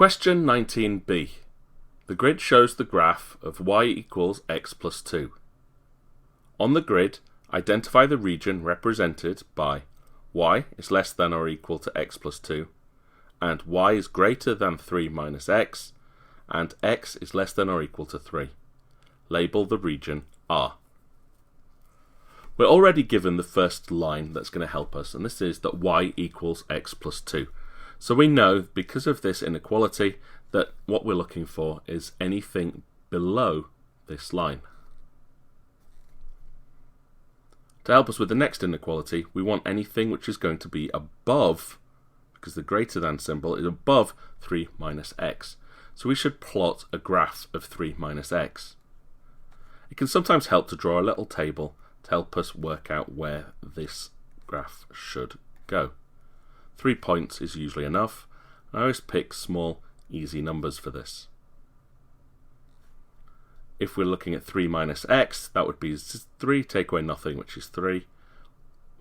Question 19b. The grid shows the graph of y equals x plus 2. On the grid, identify the region represented by y is less than or equal to x plus 2, and y is greater than 3 minus x, and x is less than or equal to 3. Label the region R. We're already given the first line that's going to help us, and this is that y equals x plus 2. So we know, because of this inequality, that what we're looking for is anything below this line. To help us with the next inequality, we want anything which is going to be above, because the greater than symbol is above 3 minus x. So we should plot a graph of 3 minus x. It can sometimes help to draw a little table to help us work out where this graph should go. 3 points is usually enough. I always pick small, easy numbers for this. If we're looking at 3 minus x, that would be 3 take away nothing, which is 3.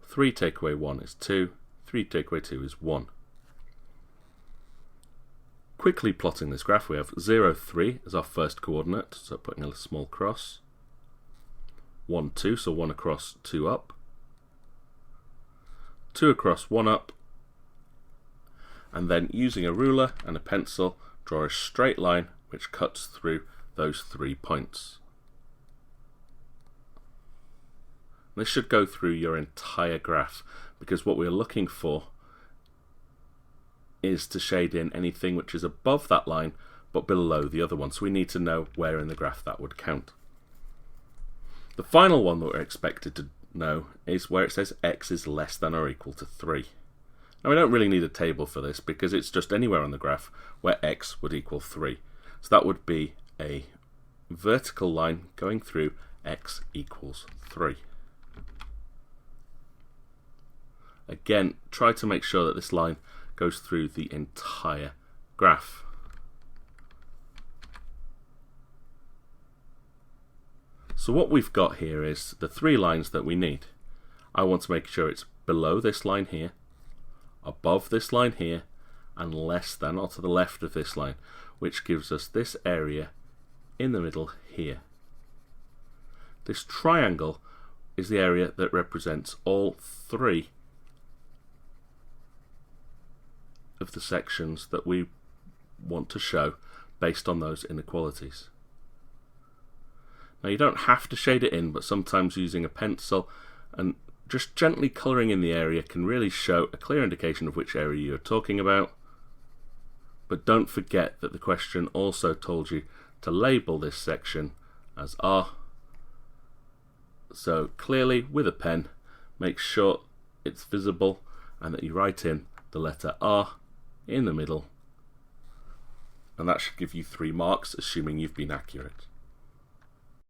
3 take away 1 is 2. 3 take away 2 is 1. Quickly plotting this graph, we have 0, 3 as our first coordinate, so putting a small cross. 1, 2, so 1 across, 2 up. 2 across, 1 up. And then using a ruler and a pencil, draw a straight line which cuts through those 3 points. This should go through your entire graph, because what we're looking for is to shade in anything which is above that line but below the other one. So we need to know where in the graph that would count. The final one that we're expected to know is where it says x is less than or equal to 3. Now we don't really need a table for this because it's just anywhere on the graph where x would equal 3. So that would be a vertical line going through x equals 3. Again, try to make sure that this line goes through the entire graph. So what we've got here is the 3 lines that we need. I want to make sure it's below this line here, above this line here, and less than or to the left of this line, which gives us this area in the middle here. This triangle is the area that represents all 3 of the sections that we want to show based on those inequalities. Now you don't have to shade it in, but sometimes using a pencil and just gently colouring in the area can really show a clear indication of which area you're talking about. But don't forget that the question also told you to label this section as R. So clearly, with a pen, make sure it's visible and that you write in the letter R in the middle. And that should give you 3 marks, assuming you've been accurate.